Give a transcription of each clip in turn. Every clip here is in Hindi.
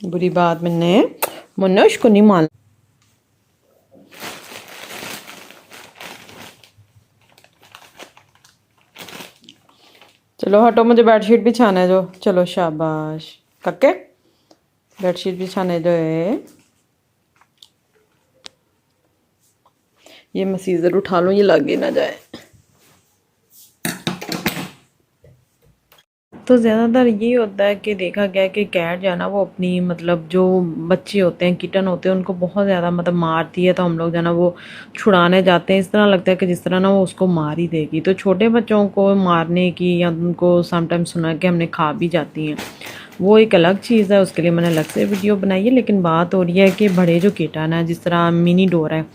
बुरी बात मैंने मुन्ना उसको नहीं मान। चलो हटो, मुझे बेडशीट बिछाने दो। चलो शाबाश कक्के, बेडशीट बिछाने दो। ये मैं सीजर उठा लूँ, ये लग ही ना जाए। तो ज़्यादातर ये होता है कि देखा गया है कि कैट जो है ना वो अपनी मतलब जो बच्चे होते हैं, किटन होते हैं, उनको बहुत ज़्यादा मतलब मारती है। तो हम लोग जो है ना वो छुड़ाने जाते हैं, इस तरह लगता है कि जिस तरह ना वो उसको मार ही देगी। तो छोटे बच्चों को मारने की या उनको समटाइम्स सुना कि हमने खा भी जाती हैं, वो एक अलग चीज़ है, उसके लिए मैंने अलग से वीडियो बनाई है। लेकिन बात हो रही है कि बड़े जो किटन है, जिस तरह मिनी डोरा है,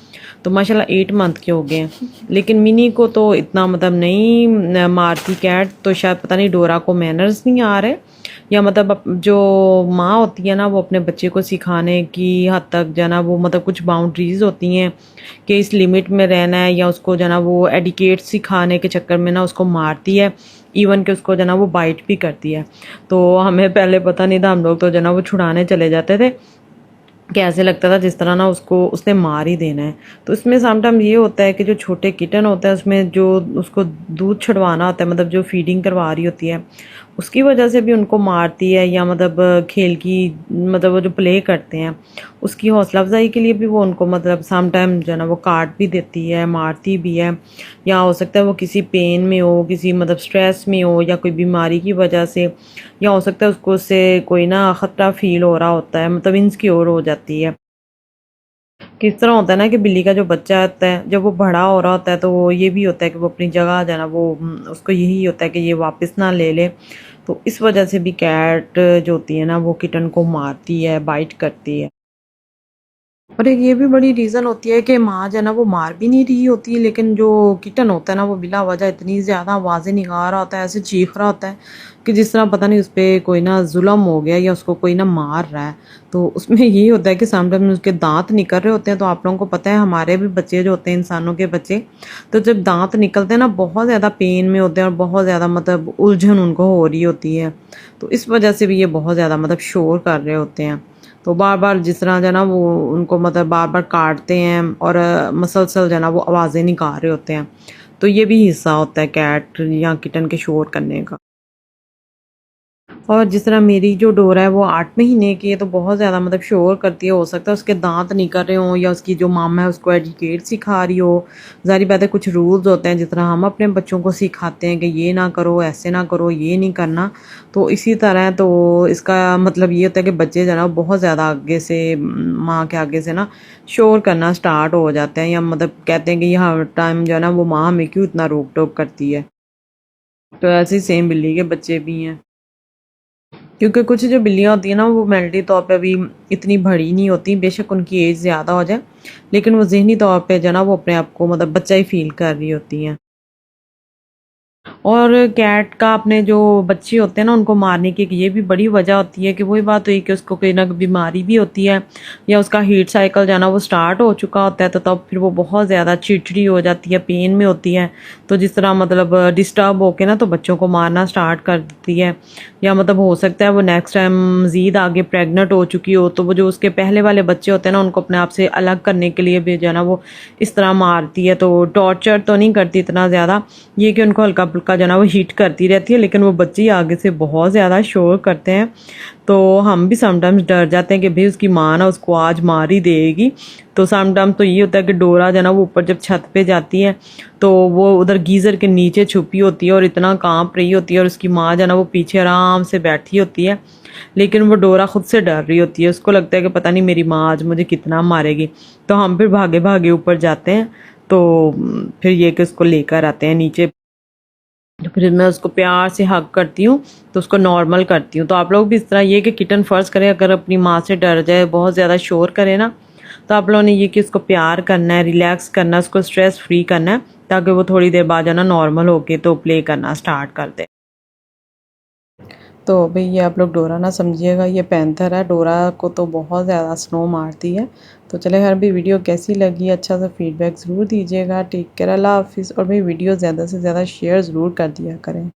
तो माशाल्लाह 8 मंथ के हो गए हैं, लेकिन मिनी को तो इतना मतलब नहीं मारती कैट। तो शायद पता नहीं डोरा को मैनर्स नहीं आ रहे, या मतलब जो माँ होती है ना वो अपने बच्चे को सिखाने की हद तक जो है ना वो मतलब कुछ बाउंड्रीज होती हैं कि इस लिमिट में रहना है, या उसको जो है ना वो एडिकेट सिखाने के चक्कर में ना उसको मारती है। इवन कि उसको जो है ना वो बाइट भी करती है। तो हमें पहले पता नहीं था, हम लोग तो जो है ना वो छुड़ाने चले जाते थे कि ऐसे लगता था जिस तरह ना उसको उसने मार ही देना है। तो इसमें समटाइम ये होता है कि जो छोटे किटन होता है उसमें जो उसको दूध छुड़वाना होता है, मतलब जो फीडिंग करवा रही होती है, उसकी वजह से भी उनको मारती है, या मतलब खेल की मतलब वो जो प्ले करते हैं उसकी हौसला अफजाई के लिए भी वो उनको मतलब समटाइम जो है ना वो काट भी देती है, मारती भी है। या हो सकता है वो किसी पेन में हो, किसी मतलब स्ट्रेस में हो, या कोई बीमारी की वजह से, या हो सकता है उसको उससे कोई ना ख़तरा फील हो रहा होता है, मतलब इनसिक्योर हो जाती है। किस तरह होता है ना कि बिल्ली का जो बच्चा होता है जब वो बड़ा हो रहा होता है, तो वो ये भी होता है कि वो अपनी जगह जो है ना वो उसको यही होता है कि ये वापस ना ले ले। तो इस वजह से भी कैट जो होती है ना वो किटन को मारती है, बाइट करती है। और एक ये भी बड़ी रीज़न होती है कि माँ जो है ना वो मार भी नहीं रही होती है, लेकिन जो किटन होता है ना वो बिला वजह इतनी ज़्यादा आवाज़ें निकाल रहा होता है, ऐसे चीख रहा होता है कि जिस तरह पता नहीं उस पर कोई ना जुल्म हो गया या उसको कोई ना मार रहा है। तो उसमें यही होता है कि सामने में उसके दांत निकल रहे होते हैं। तो आप लोगों को पता है हमारे भी बच्चे जो होते हैं, इंसानों के बच्चे, तो जब दांत निकलते हैं ना बहुत ज़्यादा पेन में होते हैं और बहुत ज़्यादा मतलब उलझन उनको हो रही होती है। तो इस वजह से भी ये बहुत ज़्यादा मतलब शोर कर रहे होते हैं। तो बार बार जिस तरह जो है ना वो उनको मतलब बार बार काटते हैं और मसलसल जो है ना वो आवाज़ें निकाल रहे होते हैं। तो ये भी हिस्सा होता है कैट या किटन के शोर करने का। और जिस तरह मेरी जो डोरा है वो 8 महीने की है, तो बहुत ज़्यादा मतलब शोर करती है। हो सकता है उसके दांत निकल रहे हों, या उसकी जो मामा है उसको एजुकेट सिखा रही हो। ज़ाहिर बात है कुछ रूल्स होते हैं जिस तरह हम अपने बच्चों को सिखाते हैं कि ये ना करो, ऐसे ना करो, ये नहीं करना। तो इसी तरह तो इसका मतलब ये होता है कि बच्चे जो है ना बहुत ज़्यादा आगे से माँ के आगे से ना शोर करना स्टार्ट हो जाते हैं, या मतलब कहते हैं कि ये हर टाइम जो है ना वो माँ हमें क्यों इतना रोक टोक करती है। तो ऐसे ही सेम बिल्ली के बच्चे भी हैं, क्योंकि कुछ जो बिल्लियाँ होती हैं ना वो मेंटली तौर पे अभी इतनी बड़ी नहीं होती, बेशक उनकी एज ज़्यादा हो जाए, लेकिन वो ज़हनी तौर पे जो है ना वो अपने आप को मतलब बच्चा ही फील कर रही होती हैं। और कैट का अपने जो बच्चे होते हैं ना उनको मारने की एक ये भी बड़ी वजह होती है कि वही बात हुई कि उसको कोई ना कोई बीमारी भी होती है, या उसका हीट साइकिल जाना वो स्टार्ट हो चुका होता है, तो तब फिर वो बहुत ज़्यादा चिड़चिड़ी हो जाती है, पेन में होती है। तो जिस तरह मतलब डिस्टर्ब होके ना तो बच्चों को मारना स्टार्ट कर देती है। या मतलब हो सकता है वो नेक्स्ट टाइम मज़ीद आगे प्रेग्नेंट हो चुकी हो, तो वो जो उसके पहले वाले बच्चे होते हैं ना उनको अपने आप से अलग करने के लिए भी जो है ना वो इस तरह मारती है। तो टॉर्चर तो नहीं करती इतना ज़्यादा, ये कि उनको हल्का फुल्का जो है ना वो हीट करती रहती है, लेकिन वो बच्चे ही आगे से बहुत ज़्यादा शोर करते हैं। तो हम भी समटाइम्स डर जाते हैं कि भाई उसकी माँ ना उसको आज मार ही देगी। तो समटाइम तो ये होता है कि डोरा जो है ना वो ऊपर जब छत पे जाती है तो वो उधर गीज़र के नीचे छुपी होती है और इतना कांप रही होती है, और उसकी माँ जो है ना वो पीछे आराम से बैठी होती है। लेकिन वो डोरा खुद से डर रही होती है, उसको लगता है कि पता नहीं मेरी माँ आज मुझे कितना मारेगी। तो हम फिर भागे भागे ऊपर जाते हैं, तो फिर ये कि उसको लेकर आते हैं नीचे। तो फिर मैं उसको प्यार से हग करती हूँ, तो उसको नॉर्मल करती हूँ। तो आप लोग भी इस तरह ये कि किटन फ़र्ज़ करें, अगर अपनी माँ से डर जाए, बहुत ज़्यादा शोर करे ना, तो आप लोगों ने ये कि उसको प्यार करना है, रिलैक्स करना है, उसको स्ट्रेस फ्री करना है, ताकि वो थोड़ी देर बाद जो है ना नॉर्मल होके तो प्ले करना स्टार्ट कर दे। तो भाई ये आप लोग डोरा ना समझिएगा, ये पैंथर है। डोरा को तो बहुत ज़्यादा स्नो मारती है। तो चले हर भी वीडियो कैसी लगी अच्छा सा फीडबैक ज़रूर दीजिएगा। टेक केयर, अल्लाह हाफिज़। और भाई वीडियो ज़्यादा से ज़्यादा शेयर ज़रूर कर दिया करें।